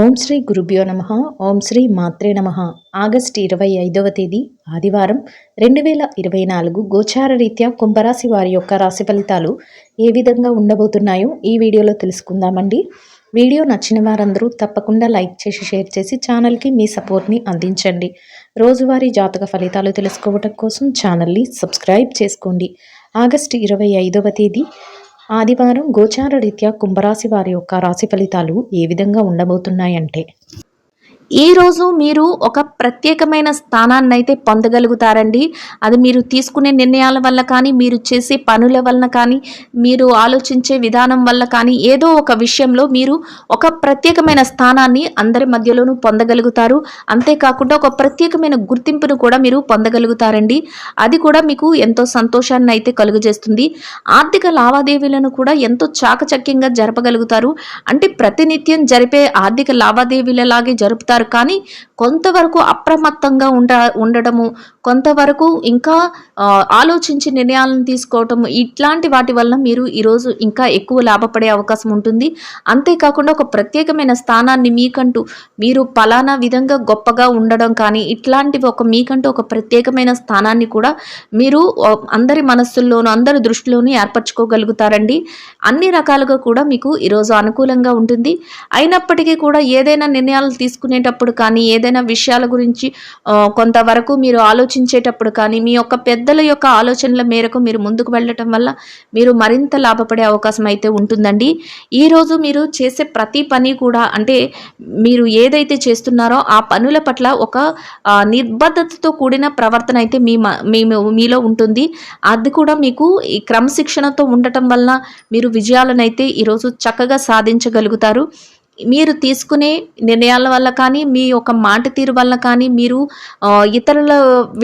ఓం శ్రీ గురుభ్యో నమః. ఓం శ్రీ మాత్రే నమః. ఆగస్టు 25వ తేదీ ఆదివారం 2024 గోచార రీత్యా కుంభరాశి వారి యొక్క రాశి ఫలితాలు ఏ విధంగా ఉండబోతున్నాయో ఈ వీడియోలో తెలుసుకుందామండి. వీడియో నచ్చిన వారందరూ తప్పకుండా లైక్ చేసి షేర్ చేసి ఛానల్కి మీ సపోర్ట్ని అందించండి. రోజువారీ జాతక ఫలితాలు తెలుసుకోవడం కోసం ఛానల్ని సబ్స్క్రైబ్ చేసుకోండి. ఆగస్టు 25వ తేదీ ఆదివారం గోచార రీత్యా కుంభరాశి వారి యొక్క రాశి ఫలితాలు ఏ విధంగా ఉండబోతున్నాయంటే, ఈరోజు మీరు ఒక ప్రత్యేకమైన స్థానాన్ని అయితే పొందగలుగుతారండి. అది మీరు తీసుకునే నిర్ణయాల వల్ల కానీ, మీరు చేసే పనుల వలన కానీ, మీరు ఆలోచించే విధానం వల్ల కానీ, ఏదో ఒక విషయంలో మీరు ఒక ప్రత్యేకమైన స్థానాన్ని అందరి మధ్యలోనూ పొందగలుగుతారు. అంతేకాకుండా ఒక ప్రత్యేకమైన గుర్తింపును కూడా మీరు పొందగలుగుతారండి. అది కూడా మీకు ఎంతో సంతోషాన్ని అయితే కలుగజేస్తుంది. ఆర్థిక లావాదేవీలను కూడా ఎంతో చాకచక్యంగా జరపగలుగుతారు. అంటే ప్రతినిత్యం జరిపే ఆర్థిక లావాదేవీలలాగే జరుపుతారు, కానీ కొంతవరకు అప్రమత్తంగా ఉండడము, కొంతవరకు ఇంకా ఆలోచించి నిర్ణయాలను తీసుకోవటము, ఇట్లాంటి వాటి వల్ల మీరు ఈరోజు ఇంకా ఎక్కువ లాభపడే అవకాశం ఉంటుంది. అంతేకాకుండా ఒక ప్రత్యేకమైన స్థానాన్ని మీకంటూ మీరు పలానా విధంగా గొప్పగా ఉండడం కానీ, ఇట్లాంటివి మీకంటూ ఒక ప్రత్యేకమైన స్థానాన్ని కూడా మీరు అందరి మనస్సుల్లోనూ అందరి దృష్టిలోనూ ఏర్పరచుకోగలుగుతారండి. అన్ని రకాలుగా కూడా మీకు ఈరోజు అనుకూలంగా ఉంటుంది. అయినప్పటికీ కూడా ఏదైనా నిర్ణయాలు తీసుకునేటప్పుడు కానీ, ఏదైనా విషయాల గురించి కొంతవరకు మీరు ఆలోచించేటప్పుడు కానీ, మీ యొక్క పెద్దల యొక్క ఆలోచనల మేరకు మీరు ముందుకు వెళ్ళటం వల్ల మీరు మరింత లాభపడే అవకాశం అయితే ఉంటుందండి. ఈరోజు మీరు చేసే ప్రతి పని కూడా, అంటే మీరు ఏదైతే చేస్తున్నారో ఆ పనుల పట్ల ఒక నిర్బద్ధతతో కూడిన ప్రవర్తన అయితే మీలో ఉంటుంది. అది కూడా మీకు ఈ క్రమశిక్షణతో ఉండటం వల్ల మీరు విజయాలనైతే ఈరోజు చక్కగా సాధించగలుగుతారు. మీరు తీసుకునే నిర్ణయాల వల్ల కానీ, మీ యొక్క మాట తీరు వల్ల కానీ, మీరు ఇతరుల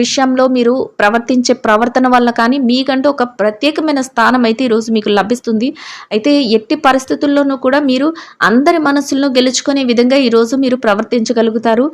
విషయంలో మీరు ప్రవర్తించే ప్రవర్తన వల్ల కానీ మీకంటూ ఒక ప్రత్యేకమైన స్థానం అయితే ఈరోజు మీకు లభిస్తుంది. అయితే ఎట్టి పరిస్థితుల్లోనూ కూడా మీరు అందరి మనసులను గెలుచుకునే విధంగా ఈరోజు మీరు ప్రవర్తించగలుగుతారు.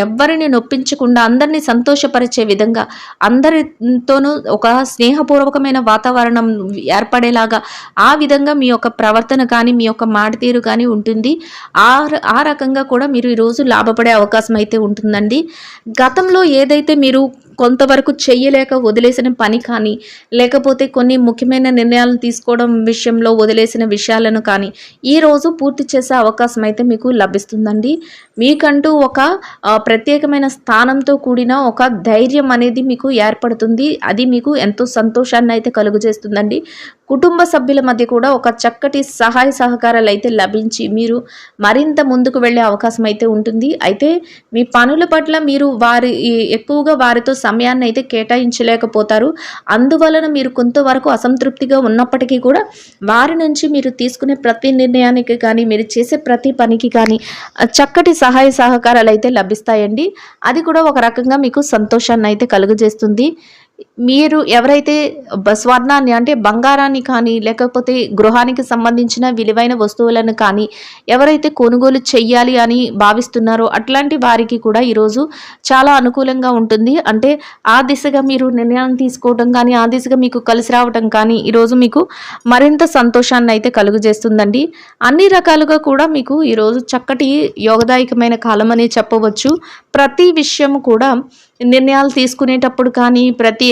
ఎవ్వరిని నొప్పించకుండా, అందరినీ సంతోషపరిచే విధంగా, అందరితోనూ ఒక స్నేహపూర్వకమైన వాతావరణం ఏర్పడేలాగా ఆ విధంగా మీ యొక్క ప్రవర్తన కానీ, మీ యొక్క మాట తీరు కానీ ఉంటుంది. ఆ రకంగా కూడా మీరు ఈరోజు లాభపడే అవకాశం అయితే ఉంటుందండి. గతంలో ఏదైతే మీరు కొంతవరకు చెయ్యలేక వదిలేసిన పని కానీ, లేకపోతే కొన్ని ముఖ్యమైన నిర్ణయాలు తీసుకోవడం విషయంలో వదిలేసిన విషయాలను కానీ ఈరోజు పూర్తి చేసే అవకాశం అయితే మీకు లభిస్తుందండి. మీకంటూ ఒక ప్రత్యేకమైన స్థానంతో కూడిన ఒక ధైర్యం అనేది మీకు ఏర్పడుతుంది. అది మీకు ఎంతో సంతోషాన్ని అయితే కలుగజేస్తుందండి. కుటుంబ సభ్యుల మధ్య కూడా ఒక చక్కటి సహాయ సహకారాలు అయితే లభించి మీరు మరింత ముందుకు వెళ్ళే అవకాశం అయితే ఉంటుంది. అయితే మీ పనుల పట్ల మీరు ఎక్కువగా వారితో సమయాన్ని అయితే కేటాయించలేకపోతారు. అందువలన మీరు కొంతవరకు అసంతృప్తిగా ఉన్నప్పటికీ కూడా వారి నుంచి మీరు తీసుకునే ప్రతి నిర్ణయానికి కానీ, మీరు చేసే ప్రతి పనికి కానీ చక్కటి సహాయ సహకారాలు అయితే లభిస్తాయండి. అది కూడా ఒక రకంగా మీకు సంతోషాన్ని అయితే కలుగజేస్తుంది. మీరు ఎవరైతే స్వర్ణాన్ని, అంటే బంగారాన్ని కానీ, లేకపోతే గృహానికి సంబంధించిన విలువైన వస్తువులను కానీ ఎవరైతే కొనుగోలు చెయ్యాలి అని భావిస్తున్నారో అట్లాంటి వారికి కూడా ఈరోజు చాలా అనుకూలంగా ఉంటుంది. అంటే ఆ దిశగా మీరు నిర్ణయాన్ని తీసుకోవడం కానీ, ఆ దిశగా మీకు కలిసి రావడం కానీ ఈరోజు మీకు మరింత సంతోషాన్ని అయితే కలుగజేస్తుందండి. అన్ని రకాలుగా కూడా మీకు ఈరోజు చక్కటి యోగదాయకమైన కాలం అనే చెప్పవచ్చు. ప్రతి విషయం కూడా నిర్ణయాలు తీసుకునేటప్పుడు కానీ,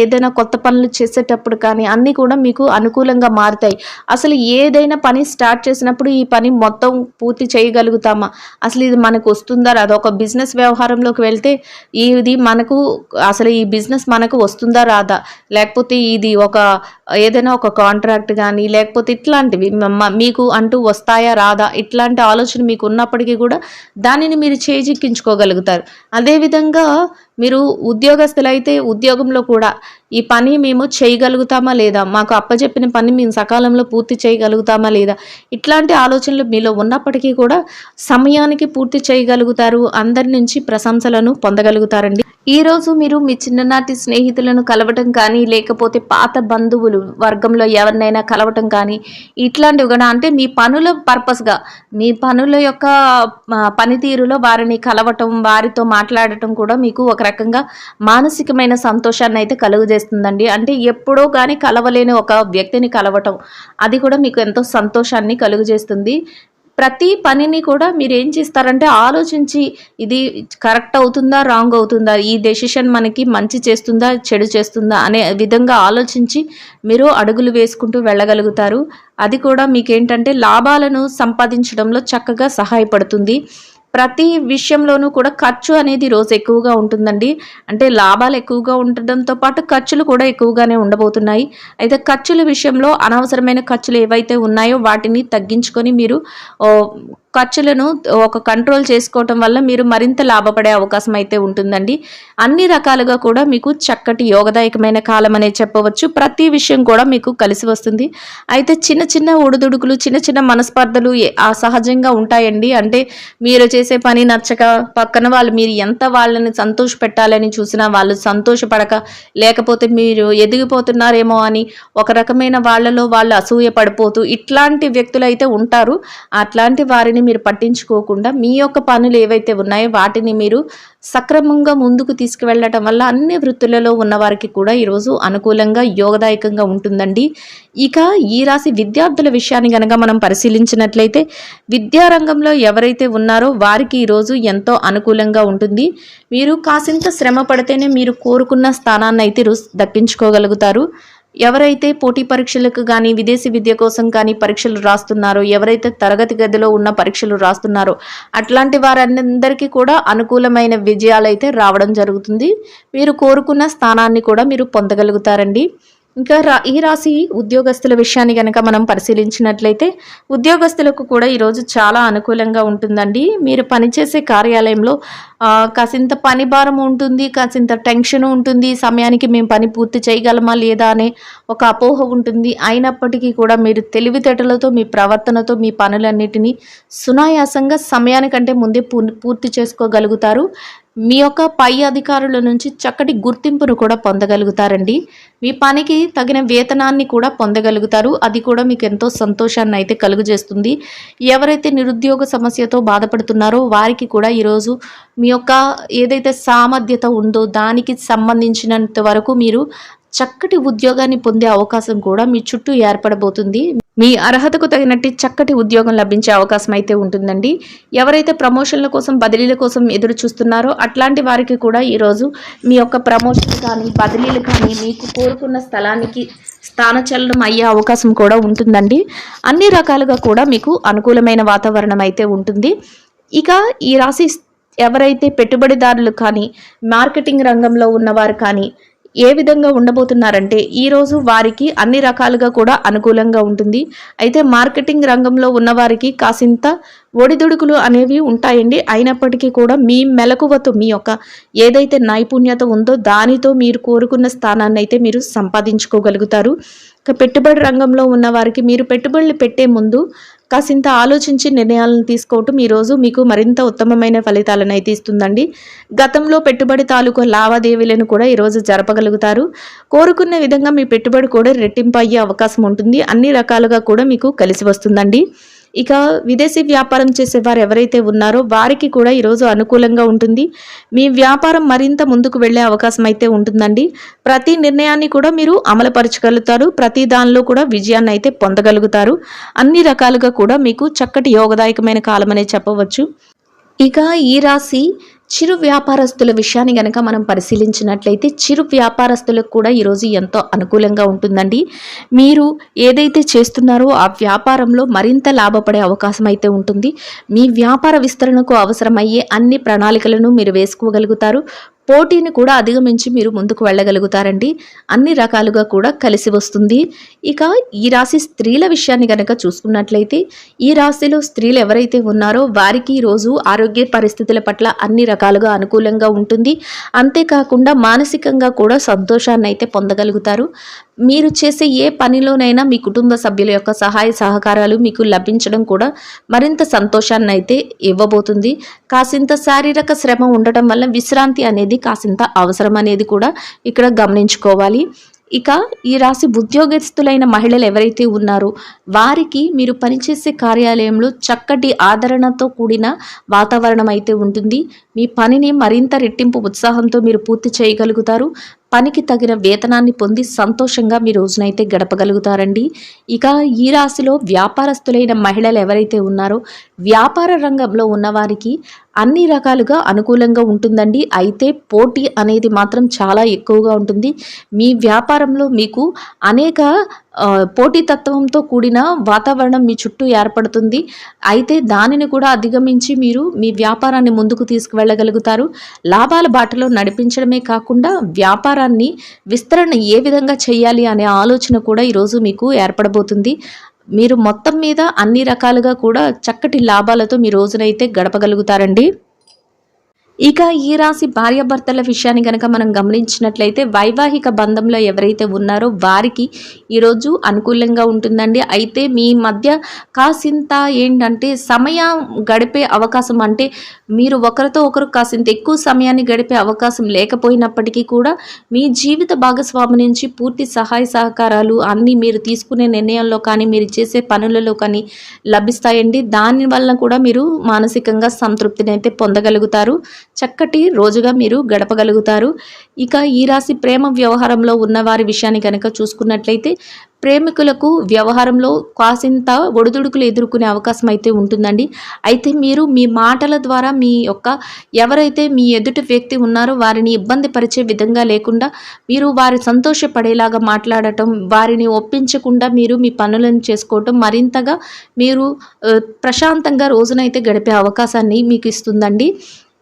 ఏదైనా కొత్త పనులు చేసేటప్పుడు కానీ అన్నీ కూడా మీకు అనుకూలంగా మారుతాయి. అసలు ఏదైనా పని స్టార్ట్ చేసినప్పుడు ఈ పని మొత్తం పూర్తి చేయగలుగుతామా, అసలు ఇది మనకు వస్తుందా రాదా, ఒక బిజినెస్ వ్యవహారంలోకి వెళ్తే అసలు ఈ బిజినెస్ మనకు వస్తుందా రాదా, లేకపోతే ఇది ఏదైనా ఒక కాంట్రాక్ట్ కానీ, లేకపోతే ఇట్లాంటివి మీకు అంటూ వస్తాయా రాదా, ఇట్లాంటి ఆలోచన మీకు ఉన్నప్పటికీ కూడా దానిని మీరు చేజిక్కించుకోగలుగుతారు. అదేవిధంగా మీరు ఉద్యోగస్తులైతే ఉద్యోగంలో కూడా ఈ పని మేము చేయగలుగుతామా లేదా, మాకు అప్పచెప్పిన పని మేము సకాలంలో పూర్తి చేయగలుగుతామా లేదా, ఇట్లాంటి ఆలోచనలు మీలో ఉన్నప్పటికీ కూడా సమయానికి పూర్తి చేయగలుగుతారు. అందరి నుంచి ప్రశంసలను పొందగలుగుతారండి. ఈరోజు మీరు మీ చిన్ననాటి స్నేహితులను కలవటం కానీ, లేకపోతే పాత బంధువులు వర్గంలో ఎవరినైనా కలవటం కానీ, ఇట్లాంటివి కూడా, అంటే మీ పనుల పర్పస్గా, మీ పనుల యొక్క పనితీరులో వారిని కలవటం, వారితో మాట్లాడటం కూడా మీకు ఒక రకంగా మానసికమైన సంతోషాన్ని అయితే కలుగజేస్తుందండి. అంటే ఎప్పుడో కానీ కలవలేని ఒక వ్యక్తిని కలవటం, అది కూడా మీకు ఎంతో సంతోషాన్ని కలుగజేస్తుంది. ప్రతి పనిని కూడా మీరేం చేస్తారంటే ఆలోచించి ఇది కరెక్ట్ అవుతుందా, రాంగ్ అవుతుందా, ఈ డెసిషన్ మనకి మంచి చేస్తుందా, చెడు చేస్తుందా అనే విధంగా ఆలోచించి మీరు అడుగులు వేసుకుంటూ వెళ్ళగలుగుతారు. అది కూడా మీకేంటంటే లాభాలను సంపాదించడంలో చక్కగా సహాయపడుతుంది. ప్రతి విషయంలోనూ కూడా ఖర్చు అనేది రోజు ఎక్కువగా ఉంటుందండి. అంటే లాభాలు ఎక్కువగా ఉండడంతో పాటు ఖర్చులు కూడా ఎక్కువగానే ఉండబోతున్నాయి. అయితే ఖర్చుల విషయంలో అనవసరమైన ఖర్చులు ఏవైతే ఉన్నాయో వాటిని తగ్గించుకొని మీరు ఓహ్, ఖర్చులను ఒక కంట్రోల్ చేసుకోవటం వల్ల మీరు మరింత లాభపడే అవకాశం అయితే ఉంటుందండి. అన్ని రకాలుగా కూడా మీకు చక్కటి యోగదాయకమైన కాలం అనే చెప్పవచ్చు. ప్రతి విషయం కూడా మీకు కలిసి వస్తుంది. అయితే చిన్న చిన్న ఒడిదుడుకులు, చిన్న చిన్న మనస్పర్ధలు సహజంగా ఉంటాయండి. అంటే మీరు చేసే పని నచ్చక పక్కన వాళ్ళు మీరు ఎంత వాళ్ళని సంతోష పెట్టాలని చూసినా వాళ్ళు సంతోషపడక, లేకపోతే మీరు ఎదిగిపోతున్నారేమో అని ఒక రకమైన వాళ్ళలో వాళ్ళు అసూయ పడిపోతూ ఇట్లాంటి వ్యక్తులు అయితే ఉంటారు. అట్లాంటి వారిని మీరు పట్టించుకోకుండా మీ యొక్క పనులు ఏవైతే ఉన్నాయో వాటిని మీరు సక్రమంగా ముందుకు తీసుకువెళ్ళటం వల్ల అన్ని వృత్తులలో ఉన్న వారికి కూడా ఈరోజు అనుకూలంగా యోగదాయకంగా ఉంటుందండి. ఇక ఈ రాశి విద్యార్థుల విషయాన్ని గనక మనం పరిశీలించినట్లయితే విద్యారంగంలో ఎవరైతే ఉన్నారో వారికి ఈరోజు ఎంతో అనుకూలంగా ఉంటుంది. మీరు కాసింత శ్రమ పడితేనే మీరు కోరుకున్న స్థానాన్ని అయితే దక్కించుకోగలుగుతారు. ఎవరైతే పోటీ పరీక్షలకు కానీ విదేశీ విద్య కోసం కానీ పరీక్షలు రాస్తున్నారో, ఎవరైతే తరగతి గదిలో ఉన్న పరీక్షలు రాస్తున్నారో అట్లాంటి వారందరికీ కూడా అనుకూలమైన విజయాలు అయితే రావడం జరుగుతుంది. మీరు కోరుకున్న స్థానాన్ని కూడా మీరు పొందగలుగుతారండి. ఇంకా ఈ రాశి ఉద్యోగస్తుల విషయాన్ని కనుక మనం పరిశీలించినట్లయితే ఉద్యోగస్తులకు కూడా ఈరోజు చాలా అనుకూలంగా ఉంటుందండి. మీరు పనిచేసే కార్యాలయంలో కాసింత పని భారం ఉంటుంది, కాసింత టెన్షన్ ఉంటుంది, సమయానికి మేము పని పూర్తి చేయగలమా లేదా అనే ఒక అపోహ ఉంటుంది. అయినప్పటికీ కూడా మీరు తెలివితేటలతో మీ ప్రవర్తనతో మీ పనులన్నిటినీ సునాయాసంగా సమయానికంటే ముందే పూర్తి చేసుకోగలుగుతారు. మీ యొక్క పై అధికారుల నుంచి చక్కటి గుర్తింపును కూడా పొందగలుగుతారండి. మీ పనికి తగిన వేతనాన్ని కూడా పొందగలుగుతారు. అది కూడా మీకు ఎంతో సంతోషాన్ని అయితే కలుగజేస్తుంది. ఎవరైతే నిరుద్యోగ సమస్యతో బాధపడుతున్నారో వారికి కూడా ఈరోజు మీ యొక్క ఏదైతే సామర్థ్యత ఉందో దానికి సంబంధించినంత వరకు మీరు చక్కటి ఉద్యోగాన్ని పొందే అవకాశం కూడా మీ చుట్టూ ఏర్పడబోతుంది. మీ అర్హతకు తగినట్టు చక్కటి ఉద్యోగం లభించే అవకాశం అయితే ఉంటుందండి. ఎవరైతే ప్రమోషన్ల కోసం బదిలీల కోసం ఎదురు చూస్తున్నారో అట్లాంటి వారికి కూడా ఈరోజు మీ యొక్క ప్రమోషన్ కానీ బదిలీలు కానీ మీకు కోరుకున్న స్థలానికి స్థానచలనం అయ్యే అవకాశం కూడా ఉంటుందండి. అన్ని రకాలుగా కూడా మీకు అనుకూలమైన వాతావరణం అయితే ఉంటుంది. ఇక ఈ రాశి ఎవరైతే పెట్టుబడిదారులు కానీ మార్కెటింగ్ రంగంలో ఉన్నవారు కానీ ఏ విధంగా ఉండబోతున్నారంటే ఈరోజు వారికి అన్ని రకాలుగా కూడా అనుకూలంగా ఉంటుంది. అయితే మార్కెటింగ్ రంగంలో ఉన్నవారికి కాసింత ఒడిదుడుకులు అనేవి ఉంటాయండి. అయినప్పటికీ కూడా మీ మెలకువతో మీ యొక్క ఏదైతే నైపుణ్యత ఉందో దానితో మీరు కోరుకున్న స్థానాన్ని అయితే మీరు సంపాదించుకోగలుగుతారు. ఇక పెట్టుబడి రంగంలో ఉన్న వారికి మీరు పెట్టుబడులు పెట్టే ముందు కాసింత ఆలోచించి నిర్ణయాలను తీసుకోవటం ఈరోజు మీకు మరింత ఉత్తమమైన ఫలితాలను అయితే ఇస్తుందండి. గతంలో పెట్టుబడి తాలూకు లావాదేవీలను కూడా ఈరోజు జరపగలుగుతారు. కోరుకున్న విధంగా మీ పెట్టుబడి కూడా రెట్టింపు అయ్యే అవకాశం ఉంటుంది. అన్ని రకాలుగా కూడా మీకు కలిసి వస్తుందండి. ఇక విదేశీ వ్యాపారం చేసేవారు ఎవరైతే ఉన్నారో వారికి కూడా ఈరోజు అనుకూలంగా ఉంటుంది. మీ వ్యాపారం మరింత ముందుకు వెళ్ళే అవకాశం అయితే ఉంటుందండి. ప్రతి నిర్ణయాన్ని కూడా మీరు అమలుపరచగలుగుతారు. ప్రతి దానిలో కూడా విజయాన్ని అయితే పొందగలుగుతారు. అన్ని రకాలుగా కూడా మీకు చక్కటి యోగదాయకమైన కాలం అనే చెప్పవచ్చు. ఇక ఈ రాశి చిరు వ్యాపారస్తుల విషయాన్ని గనక మనం పరిశీలించినట్లయితే చిరు వ్యాపారస్తులకు కూడా ఈరోజు ఎంతో అనుకూలంగా ఉంటుందండి. మీరు ఏదైతే చేస్తున్నారో ఆ వ్యాపారంలో మరింత లాభపడే అవకాశం అయితే ఉంటుంది. మీ వ్యాపార విస్తరణకు అవసరమయ్యే అన్ని ప్రణాళికలను మీరు వేసుకోగలుగుతారు. పోటీని కూడా అధిగమించి మీరు ముందుకు వెళ్ళగలుగుతారండి. అన్ని రకాలుగా కూడా కలిసి వస్తుంది. ఇక ఈ రాశి స్త్రీల విషయాన్ని కనుక చూసుకున్నట్లయితే ఈ రాశిలో స్త్రీలు ఎవరైతే ఉన్నారో వారికి ఈరోజు ఆరోగ్య పరిస్థితుల పట్ల అన్ని రకాలుగా అనుకూలంగా ఉంటుంది. అంతేకాకుండా మానసికంగా కూడా సంతోషాన్ని అయితే పొందగలుగుతారు. మీరు చేసే ఏ పనిలోనైనా మీ కుటుంబ సభ్యుల యొక్క సహాయ సహకారాలు మీకు లభించడం కూడా మరింత సంతోషాన్ని అయితే ఇవ్వబోతుంది. కాసింత శారీరక శ్రమ ఉండటం వల్ల విశ్రాంతి అనేది కాసింత అవసరం అనేది కూడా ఇక్కడ గమనించుకోవాలి. ఇక ఈ రాశి ఉద్యోగస్తులైన మహిళలు ఎవరైతే ఉన్నారో వారికి మీరు పనిచేసే కార్యాలయంలో చక్కటి ఆదరణతో కూడిన వాతావరణం అయితే ఉంటుంది. మీ పనిని మరింత రెట్టింపు ఉత్సాహంతో మీరు పూర్తి చేయగలుగుతారు. పనికి తగిన వేతనాన్ని పొంది సంతోషంగా మీ రోజునైతే గడపగలుగుతారండి. ఇక ఈ రాశిలో వ్యాపారస్తులైన మహిళలు ఎవరైతే ఉన్నారో వ్యాపార రంగంలో ఉన్నవారికి అన్ని రకాలుగా అనుకూలంగా ఉంటుందండి. అయితే పోటీ అనేది మాత్రం చాలా ఎక్కువగా ఉంటుంది. మీ వ్యాపారంలో మీకు అనేక పోటీతత్వంతో కూడిన వాతావరణం మీ చుట్టూ ఏర్పడుతుంది. అయితే దానిని కూడా అధిగమించి మీరు మీ వ్యాపారాన్ని ముందుకు తీసుకువెళ్ళగలుగుతారు. లాభాల బాటలో నడిపించడమే కాకుండా వ్యాపారాన్ని విస్తరణ ఏ విధంగా చేయాలి అనే ఆలోచన కూడా ఈరోజు మీకు ఏర్పడబోతుంది. మీరు మొత్తం మీద అన్ని రకాలుగా కూడా చక్కటి లాభాలతో మీ రోజునైతే గడపగలుగుతారండి. ఇక ఈ రాశి భార్యాభర్తల విషయాన్ని కనుక మనం గమనించినట్లయితే వైవాహిక బంధంలో ఎవరైతే ఉన్నారో వారికి ఈరోజు అనుకూలంగా ఉంటుందండి. అయితే మీ మధ్య కాసింత ఏంటంటే సమయం గడిపే అవకాశం, అంటే మీరు ఒకరితో ఒకరు కాసింత ఎక్కువ సమయాన్ని గడిపే అవకాశం లేకపోయినప్పటికీ కూడా మీ జీవిత భాగస్వామి నుంచి పూర్తి సహాయ సహకారాలు అన్నీ మీరు తీసుకునే నిర్ణయంలో కానీ మీరు చేసే పనులలో కానీ లభిస్తాయండి. దానివల్ల కూడా మీరు మానసికంగా సంతృప్తిని అయితే పొందగలుగుతారు. చక్కటి రోజుగా మీరు గడపగలుగుతారు. ఇక ఈ రాశి ప్రేమ వ్యవహారంలో ఉన్న వారి విషయాన్ని కనుక చూసుకున్నట్లయితే ప్రేమికులకు వ్యవహారంలో కాసింత ఒడిదుడుకులు ఎదుర్కొనే అవకాశం అయితే ఉంటుందండి. అయితే మీరు మీ మాటల ద్వారా మీ యొక్క ఎవరైతే మీ ఎదుటి వ్యక్తి ఉన్నారో వారిని ఇబ్బంది పరిచే విధంగా లేకుండా మీరు వారి సంతోషపడేలాగా మాట్లాడటం, వారిని ఒప్పించకుండా మీరు మీ పనులను చేసుకోవటం మరింతగా మీరు ప్రశాంతంగా రోజునైతే గడిపే అవకాశాన్ని మీకు ఇస్తుందండి.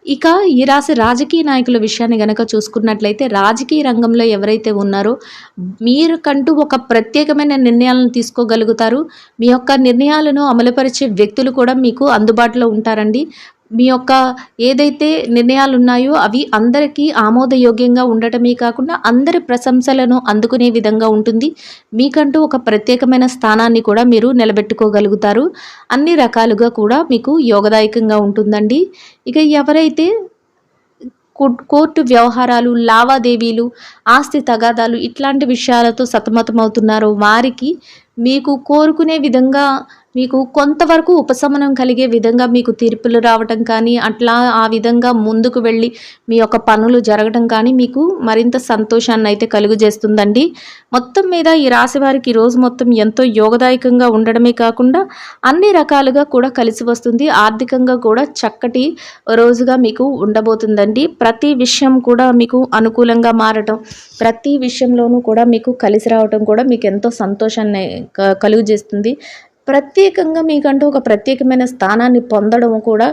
ఇక ఈ రాశి రాజకీయ నాయకుల విషయాన్ని గనక చూసుకున్నట్లయితే రాజకీయ రంగంలో ఎవరైతే ఉన్నారో మీరుకంటూ ఒక ప్రత్యేకమైన నిర్ణయాలను తీసుకోగలుగుతారు. మీ యొక్క నిర్ణయాలను అమలుపరిచే వ్యక్తులు కూడా మీకు అందుబాటులో ఉంటారండి. మీ యొక్క ఏదైతే నిర్ణయాలు ఉన్నాయో అవి అందరికీ ఆమోదయోగ్యంగా ఉండటమే కాకుండా అందరి ప్రశంసలను అందుకునే విధంగా ఉంటుంది. మీకంటూ ఒక ప్రత్యేకమైన స్థానాన్ని కూడా మీరు నిలబెట్టుకోగలుగుతారు. అన్ని రకాలుగా కూడా మీకు యోగదాయకంగా ఉంటుందండి. ఇక ఎవరైతే కోర్టు వ్యవహారాలు, లావాదేవీలు, ఆస్తి తగాదాలు ఇట్లాంటి విషయాలతో సతమతమవుతున్నారో వారికి మీకు కోరుకునే విధంగా మీకు కొంతవరకు ఉపశమనం కలిగే విధంగా మీకు తీర్పులు రావటం కానీ అట్లా ఆ విధంగా ముందుకు వెళ్ళి మీ యొక్క పనులు జరగడం కానీ మీకు మరింత సంతోషాన్ని అయితే కలుగజేస్తుందండి. మొత్తం మీద ఈ రాశి వారికి ఈరోజు మొత్తం ఎంతో యోగదాయకంగా ఉండడమే కాకుండా అన్ని రకాలుగా కూడా కలిసి వస్తుంది. ఆర్థికంగా కూడా చక్కటి రోజుగా మీకు ఉండబోతుందండి. ప్రతి విషయం కూడా మీకు అనుకూలంగా మారటం, ప్రతి విషయంలోనూ కూడా మీకు కలిసి రావటం కూడా మీకు ఎంతో సంతోషాన్ని కలుగజేస్తుంది. ప్రత్యేకంగా మీకంటూ ఒక ప్రత్యేకమైన స్థానాన్ని పొందడం కూడా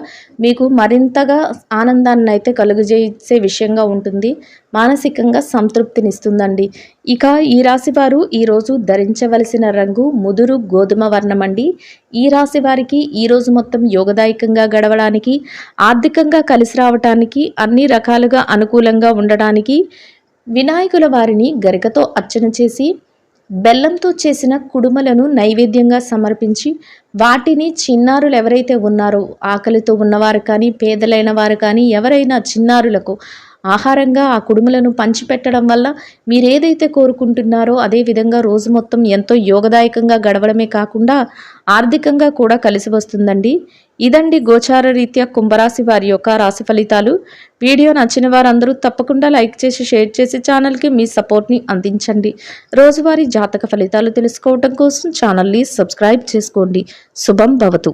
మీకు మరింతగా ఆనందాన్ని అయితే కలుగజేసే విషయంగా ఉంటుంది. మానసికంగా సంతృప్తినిస్తుందండి. ఇక ఈ రాశి వారు ఈరోజు ధరించవలసిన రంగు ముదురు గోధుమ వర్ణం అండి. ఈ రాశి వారికి ఈరోజు మొత్తం యోగదాయకంగా గడవడానికి, ఆర్థికంగా కలిసి రావటానికి, అన్ని రకాలుగా అనుకూలంగా ఉండడానికి వినాయకుల వారిని గరికతో అర్చన చేసి బెల్లంతో చేసిన కుడుమలను నైవేద్యంగా సమర్పించి వాటిని చిన్నారులు ఎవరైతే ఉన్నారో ఆకలితో ఉన్నవారు కానీ పేదలైన వారు కానీ ఎవరైనా చిన్నారులకు ఆహారంగా ఆ కుడుములను పంచిపెట్టడం వల్ల మీరు ఏదైతే కోరుకుంటున్నారో అదే విధంగా రోజు మొత్తం ఎంతో యోగదాయకంగా గడవడమే కాకుండా ఆర్థికంగా కూడా కలిసి వస్తుందండి. ఇదండి గోచార రీత్యా కుంభరాశి వారి యొక్క రాశి ఫలితాలు. వీడియో నచ్చిన వారందరూ తప్పకుండా లైక్ చేసి షేర్ చేసి ఛానల్కి మీ సపోర్ట్ని అందించండి. రోజువారీ జాతక ఫలితాలు తెలుసుకోవడం కోసం ఛానల్ని సబ్స్క్రైబ్ చేసుకోండి. శుభం భవతు.